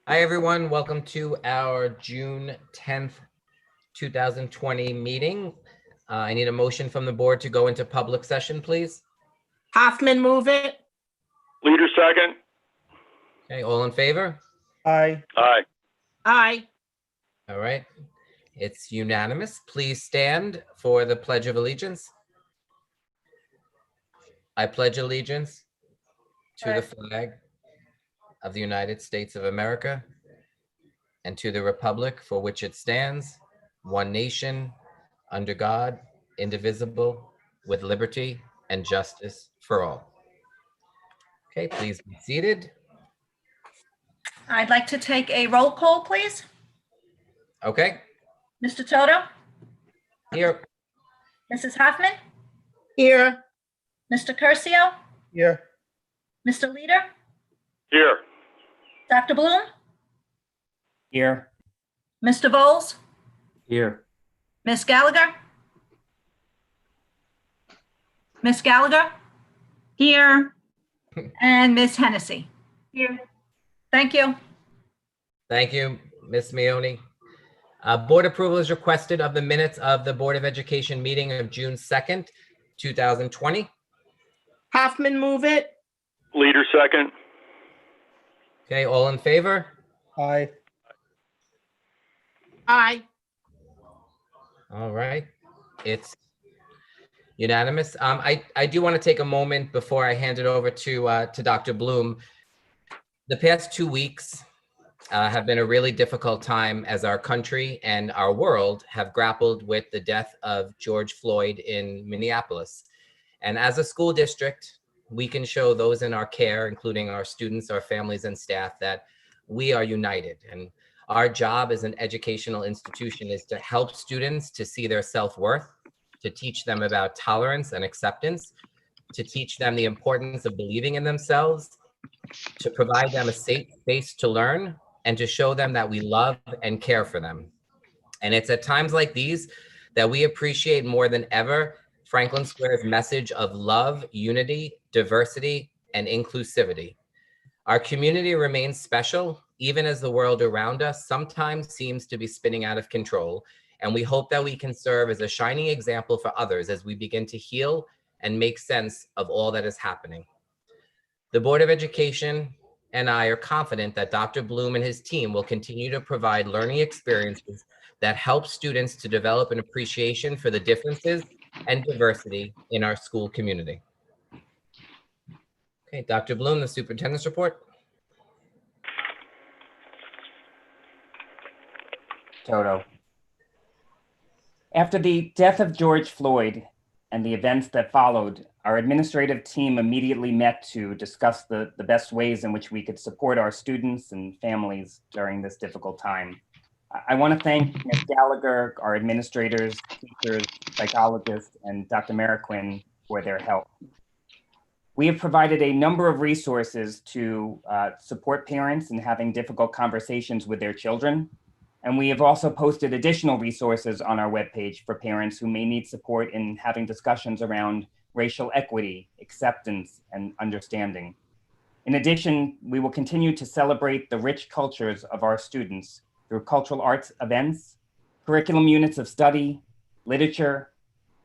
Hi, everyone. Welcome to our June 10th, 2020 meeting. I need a motion from the board to go into public session, please. Hoffman, move it. Leader second. Okay, all in favor? Aye. Aye. Aye. All right, it's unanimous. Please stand for the Pledge of Allegiance. I pledge allegiance to the flag of the United States of America and to the republic for which it stands, one nation, under God, indivisible, with liberty and justice for all. Okay, please be seated. I'd like to take a roll call, please. Okay, Mr. Toto, here. Mrs. Hoffman, Here. Mr. Curcio, Here. Mr. Leader, Here. Dr. Bloom, Here. Mr. Bowles, Here. Miss Gallagher. Miss Gallagher. Here. And Miss Hennessy. Here. Thank you. Thank you, Ms. Meoni. Board approval is requested of the minutes of the Board of Education meeting of June 2nd, 2020. Hoffman, move it. Leader second. Okay, all in favor? Aye. Aye. All right, it's unanimous. I do want to take a moment before I hand it over to Dr. Bloom. The past 2 weeks have been a really difficult time as our country and our world have grappled with the death of George Floyd in Minneapolis. And as a school district, we can show those in our care, including our students, our families, and staff, that we are united. And our job as an educational institution is to help students to see their self-worth, to teach them about tolerance and acceptance, to teach them the importance of believing in themselves, to provide them a safe space to learn, and to show them that we love and care for them. And it's at times like these that we appreciate more than ever Franklin Square's message of love, unity, diversity, and inclusivity. Our community remains special, even as the world around us sometimes seems to be spinning out of control. And we hope that we can serve as a shining example for others as we begin to heal and make sense of all that is happening. The Board of Education and I are confident that Dr. Bloom and his team will continue to provide learning experiences that help students to develop an appreciation for the differences and diversity in our school community. Okay, Dr. Bloom, the superintendent's report. Toto. After the death of George Floyd and the events that followed, our administrative team immediately met to discuss the best ways in which we could support our students and families during this difficult time. I want to thank Ms. Gallagher, our administrators, teachers, psychologists, and Dr. Mariquin for their help. We have provided a number of resources to support parents in having difficult conversations with their children. And we have also posted additional resources on our webpage for parents who may need support in having discussions around racial equity, acceptance, and understanding. In addition, we will continue to celebrate the rich cultures of our students through cultural arts events, curriculum units of study, literature,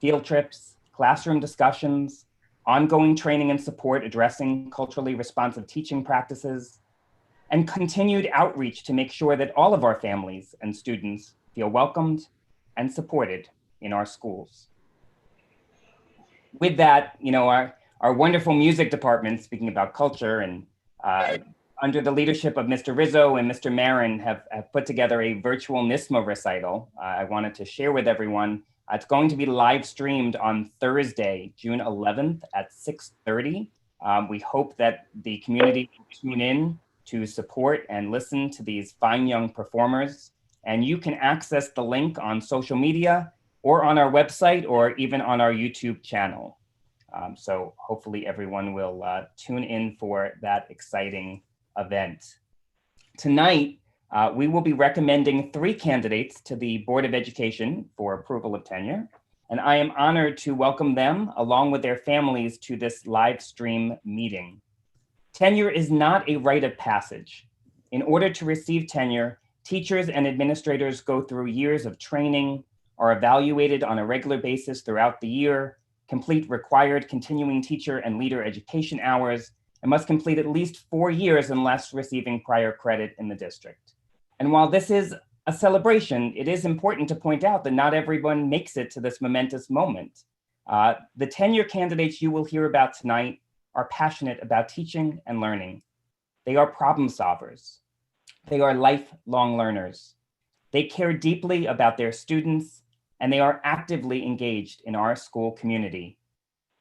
field trips, classroom discussions, ongoing training and support addressing culturally responsive teaching practices, and continued outreach to make sure that all of our families and students feel welcomed and supported in our schools. With that, our wonderful music department, speaking about culture, and under the leadership of Mr. Rizzo and Mr. Marin have put together a virtual NISMA recital. I wanted to share with everyone. It's going to be live streamed on Thursday, June 11th at 6:30. We hope that the community will tune in to support and listen to these fine young performers. And you can access the link on social media or on our website or even on our YouTube channel. So hopefully everyone will tune in for that exciting event. Tonight, we will be recommending 3 candidates to the Board of Education for approval of tenure. And I am honored to welcome them along with their families to this live stream meeting. Tenure is not a rite of passage. in order to receive tenure, teachers and administrators go through years of training, are evaluated on a regular basis throughout the year, complete required continuing teacher and leader education hours, and must complete at least 4 years unless receiving prior credit in the district. And while this is a celebration, it is important to point out that not everyone makes it to this momentous moment. The tenure candidates you will hear about tonight are passionate about teaching and learning. They are problem solvers. They are lifelong learners. They care deeply about their students, and they are actively engaged in our school community.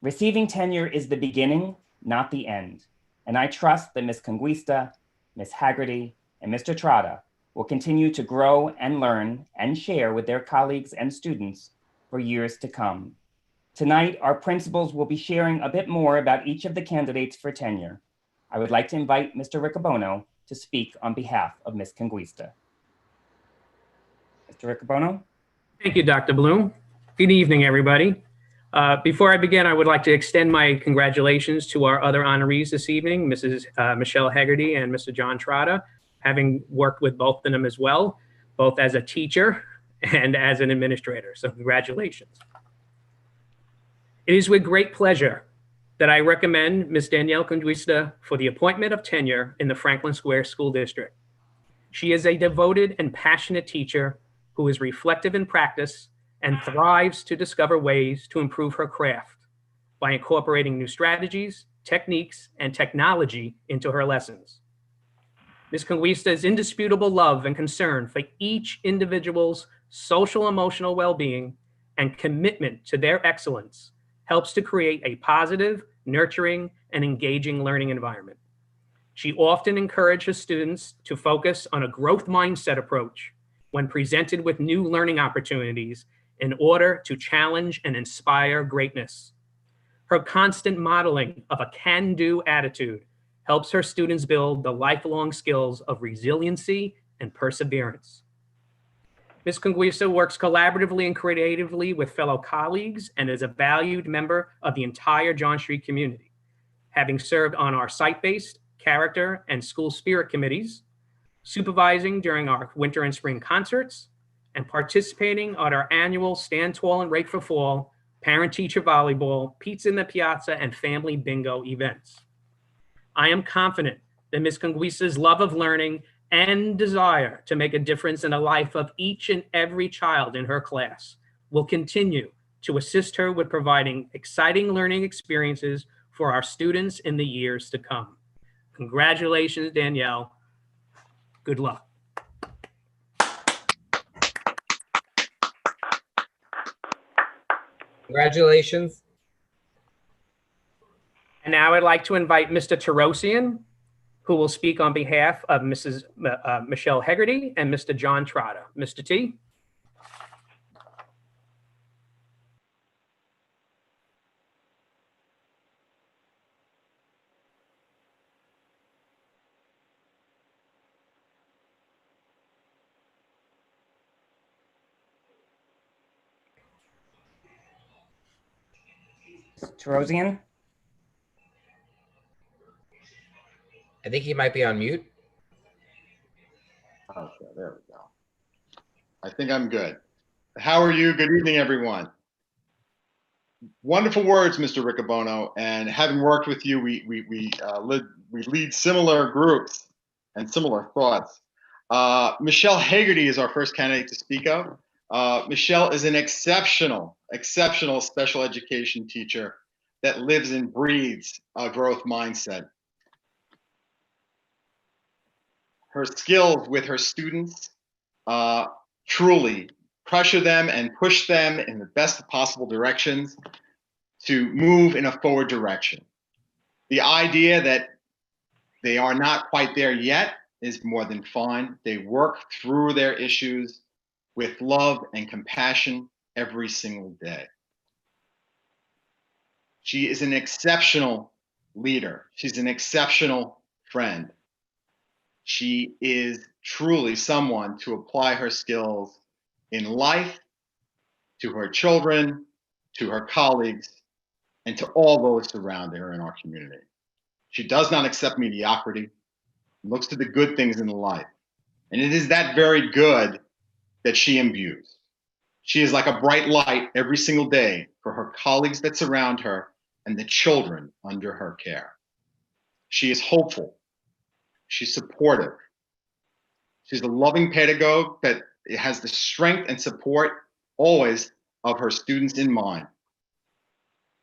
Receiving tenure is the beginning, not the end. And I trust that Ms. Conquista, Ms. Haggerty, and Mr. Trotta will continue to grow and learn and share with their colleagues and students for years to come. Tonight, our principals will be sharing a bit more about each of the candidates for tenure. I would like to invite Mr. Riccobono to speak on behalf of Ms. Conquista. Mr. Riccobono? Thank you, Dr. Bloom. Good evening, everybody. Before I begin, I would like to extend my congratulations to our other honorees this evening, Mrs. Michelle Haggerty and Mr. John Trotta, having worked with both of them as well, both as a teacher and as an administrator. So congratulations. It is with great pleasure that I recommend Ms. Danielle Conquista for the appointment of tenure in the Franklin Square School District. She is a devoted and passionate teacher who is reflective in practice and thrives to discover ways to improve her craft by incorporating new strategies, techniques, and technology into her lessons. Ms. Conquista's indisputable love and concern for each individual's social emotional well-being and commitment to their excellence helps to create a positive, nurturing, and engaging learning environment. She often encourages students to focus on a growth mindset approach when presented with new learning opportunities in order to challenge and inspire greatness. Her constant modeling of a can-do attitude helps her students build the lifelong skills of resiliency and perseverance. Ms. Conquista works collaboratively and creatively with fellow colleagues and is a valued member of the entire John Street community, having served on our site-based, character, and school spirit committees, supervising during our winter and spring concerts, and participating at our annual Stand Tall and Rake for Fall, parent-teacher volleyball, pizza in the piazza, and family bingo events. I am confident that Ms. Conquista's love of learning and desire to make a difference in the life of each and every child in her class will continue to assist her with providing exciting learning experiences for our students in the years to come. Congratulations, Danielle. Good luck. Congratulations. And now I'd like to invite Mr. Tarosian, who will speak on behalf of Mrs. Michelle Haggerty and Mr. John Trotta. Mr. T. Tarosian? I think he might be on mute. Okay, there we go. I think I'm good. How are you? Good evening, everyone. Wonderful words, Mr. Riccobono. And having worked with you, we lead similar groups and similar thoughts. Michelle Haggerty is our first candidate to speak of. Michelle is an exceptional special education teacher that lives and breathes a growth mindset. Her skills with her students truly pressure them and push them in the best possible directions to move in a forward direction. The idea that they are not quite there yet is more than fine. They work through their issues with love and compassion every single day. She is an exceptional leader. She's an exceptional friend. She is truly someone to apply her skills in life, to her children, to her colleagues, and to all those surrounding her in our community. She does not accept mediocrity. looks to the good things in life. And it is that very good that she imbues. She is like a bright light every single day for her colleagues that surround her and the children under her care. She is hopeful. She's supportive. She's a loving pedagogue that has the strength and support always of her students in mind.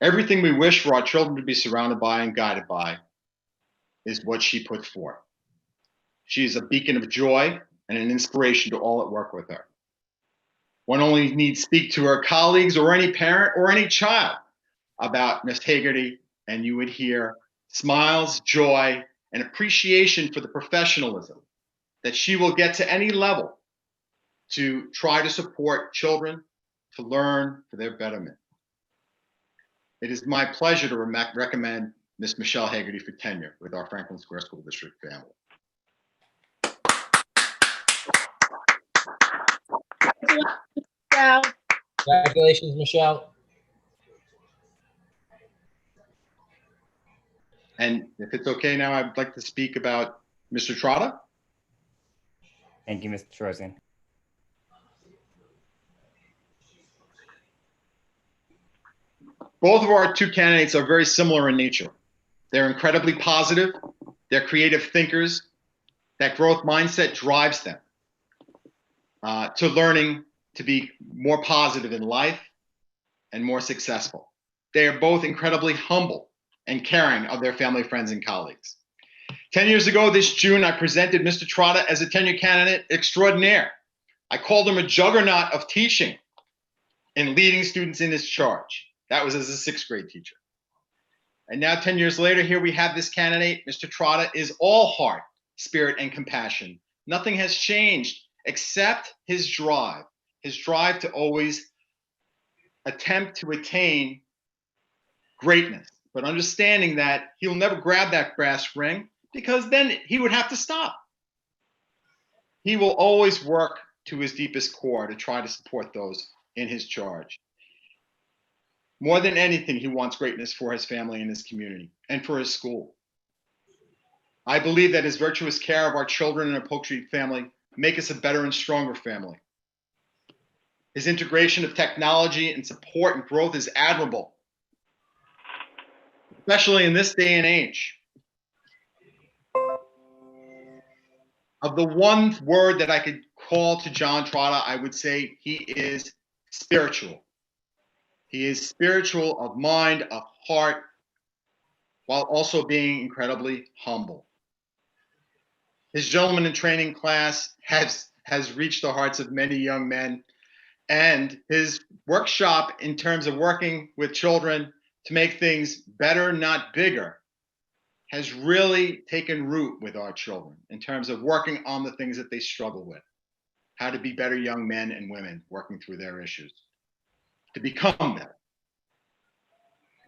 Everything we wish for our children to be surrounded by and guided by is what she puts forth. She is a beacon of joy and an inspiration to all that work with her. One only needs speak to her colleagues or any parent or any child about Miss Haggerty, and you would hear smiles, joy, and appreciation for the professionalism that she will get to any level to try to support children to learn for their betterment. It is my pleasure to recommend Ms. Michelle Haggerty for tenure with our Franklin Square School District family. Michelle. Congratulations, Michelle. And if it's okay now, I'd like to speak about Mr. Trotta. Thank you, Mr. Troisian. Both of our two candidates are very similar in nature. They're incredibly positive. They're creative thinkers. That growth mindset drives them to learning to be more positive in life and more successful. They are both incredibly humble and caring of their family, friends, and colleagues. 10 years ago this June, I presented Mr. Trotta as a tenure candidate extraordinaire. I called him a juggernaut of teaching and leading students in his charge. That was as a 6th grade teacher. And now 10 years later, here we have this candidate. Mr. Trotta is all heart, spirit, and compassion. Nothing has changed except his drive to always attempt to attain greatness, but understanding that he'll never grab that brass ring because then he would have to stop. He will always work to his deepest core to try to support those in his charge. More than anything, he wants greatness for his family and his community and for his school. I believe that his virtuous care of our children and our Polk Street family make us a better and stronger family. His integration of technology and support and growth is admirable, especially in this day and age. Of the one word that I could call to John Trotta, I would say he is spiritual. He is spiritual of mind, of heart, while also being incredibly humble. His gentleman in training class has reached the hearts of many young men, and his workshop in terms of working with children to make things better, not bigger, has really taken root with our children in terms of working on the things that they struggle with, how to be better young men and women working through their issues, to become better.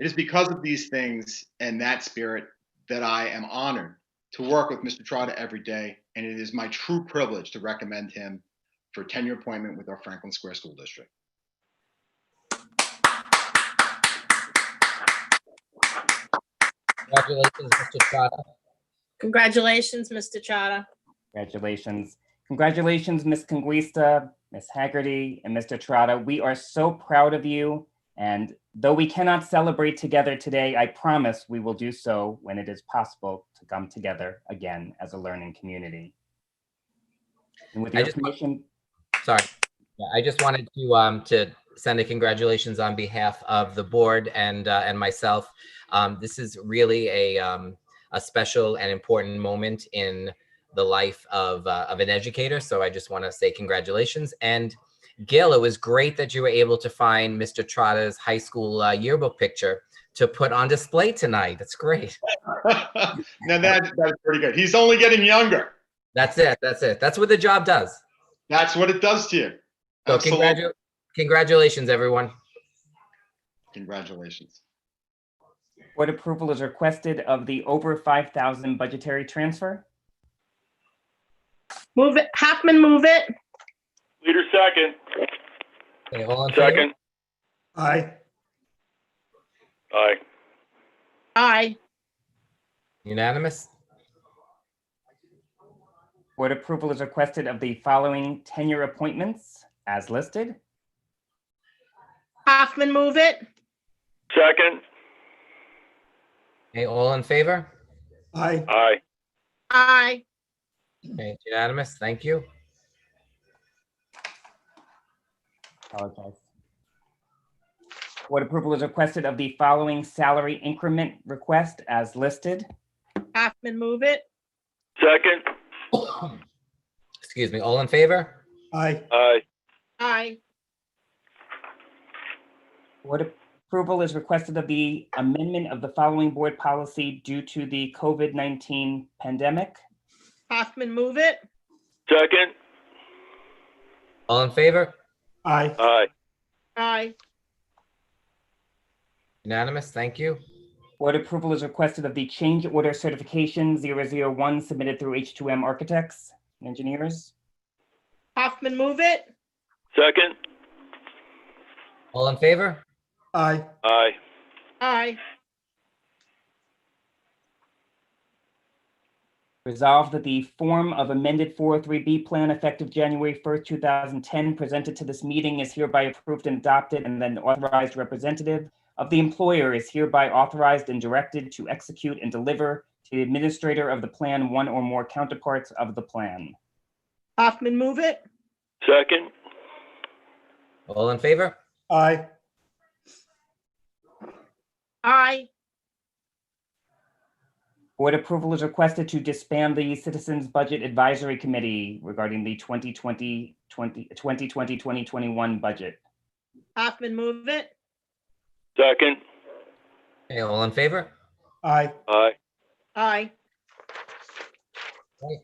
It is because of these things and that spirit that I am honored to work with Mr. Trotta every day, and it is my true privilege to recommend him for a tenure appointment with our Franklin Square School District. Congratulations, Mr. Trotta. Congratulations, Mr. Trotta. Congratulations. Congratulations, Ms. Conquista, Ms. Haggerty, and Mr. Trotta. We are so proud of you. And though we cannot celebrate together today, I promise we will do so when it is possible to come together again as a learning community. And with your permission, Sorry. Yeah, I just wanted to send a congratulations on behalf of the board and myself. This is really a special and important moment in the life of an educator. So I just want to say congratulations. And Gil, it was great that you were able to find Mr. Trotta's high school yearbook picture to put on display tonight. That's great. Now that's pretty good. He's only getting younger. That's it. That's it. That's what the job does. That's what it does to you. So Absolutely. congratulations, everyone. Congratulations. board approval is requested of the over 5,000 budgetary transfer. Move it. Hoffman, move it. Leader second. Okay, all in favor? Second. Aye. Aye. Aye. Unanimous? Board approval is requested of the following tenure appointments as listed. Hoffman, move it. Second. Okay, all in favor? Aye. Aye. Aye. Okay, it's unanimous. Thank you. Apologize. Board approval is requested of the following salary increment request as listed. Hoffman, move it. Second. Excuse me, all in favor? Aye. Aye. Aye. Board approval is requested of the amendment of the following board policy due to the COVID-19 pandemic. Hoffman, move it. Second. All in favor? Aye. Aye. Aye. Unanimous, thank you. Board approval is requested of the change order certification 001 submitted through H2M Architects and Engineers. Hoffman, move it. Second. All in favor? Aye. Aye. Aye. Resolved that the form of amended 403B plan effective January 1st, 2010 presented to this meeting is hereby approved and adopted, and then the authorized representative of the employer is hereby authorized and directed to execute and deliver to the administrator of the plan one or more counterparts of the plan. Hoffman, move it. Second. All in favor? Aye. Aye. Board approval is requested to disband the Citizens Budget Advisory Committee regarding the 2020-2021 budget. Hoffman, move it. Second. Okay, all in favor? Aye. Aye. Aye. Okay.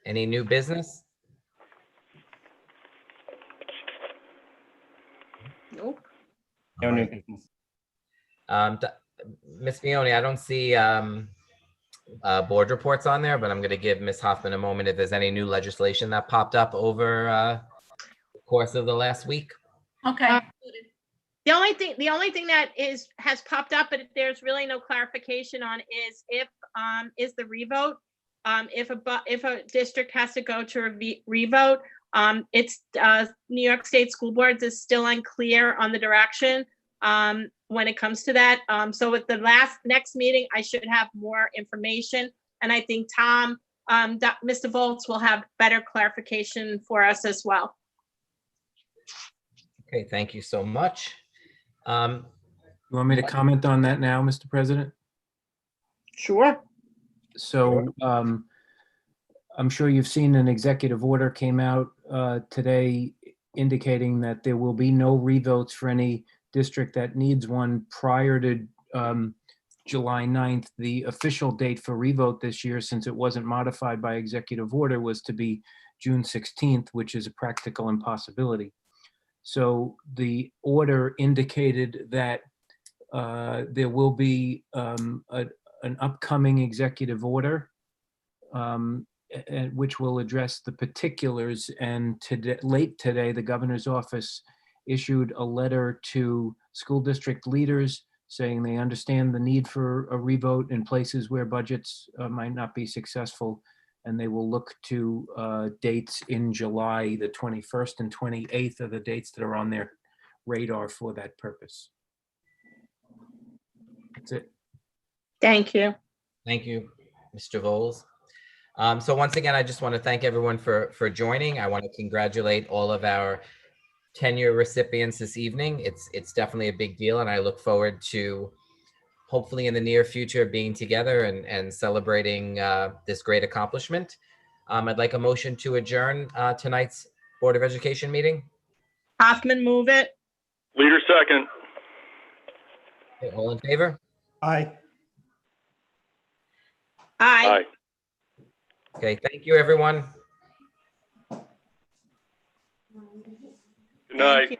Any new business? Nope. No new business. Ms. Fione, I don't see board reports on there, but I'm going to give Ms. Hoffman a moment if there's any new legislation that popped up over the course of the last week. Okay. The only thing that has popped up, but there's really no clarification on is is the revote. If a district has to go to a revote, it's New York State School Boards is still unclear on the direction when it comes to that. So at the next meeting, I should have more information, and I think Mr. Volz will have better clarification for us as well. Okay, thank you so much. You want me to comment on that now, Mr. President? Sure. So I'm sure you've seen an executive order came out today indicating that there will be no revotes for any district that needs one prior to July 9th. The official date for revote this year, since it wasn't modified by executive order, was to be June 16th, which is a practical impossibility. So the order indicated that there will be an upcoming executive order which will address the particulars. And late today, the governor's office issued a letter to school district leaders saying they understand the need for a revote in places where budgets might not be successful. And they will look to dates in July. The 21st and 28th are the dates that are on their radar for that purpose. That's it. Thank you. Thank you, Mr. Voles. So once again, I just want to thank everyone for joining. I want to congratulate all of our tenure recipients this evening. It's definitely a big deal, and I look forward to hopefully in the near future being together and celebrating this great accomplishment. I'd like a motion to adjourn tonight's Board of Education meeting. Hoffman, move it. Leader second. Okay, all in favor? Aye. Aye. Aye. Okay, thank you, everyone. Good night. Thank you.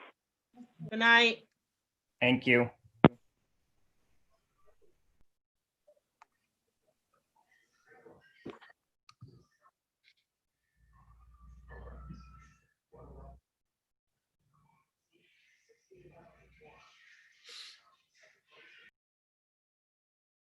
Good night. Thank you.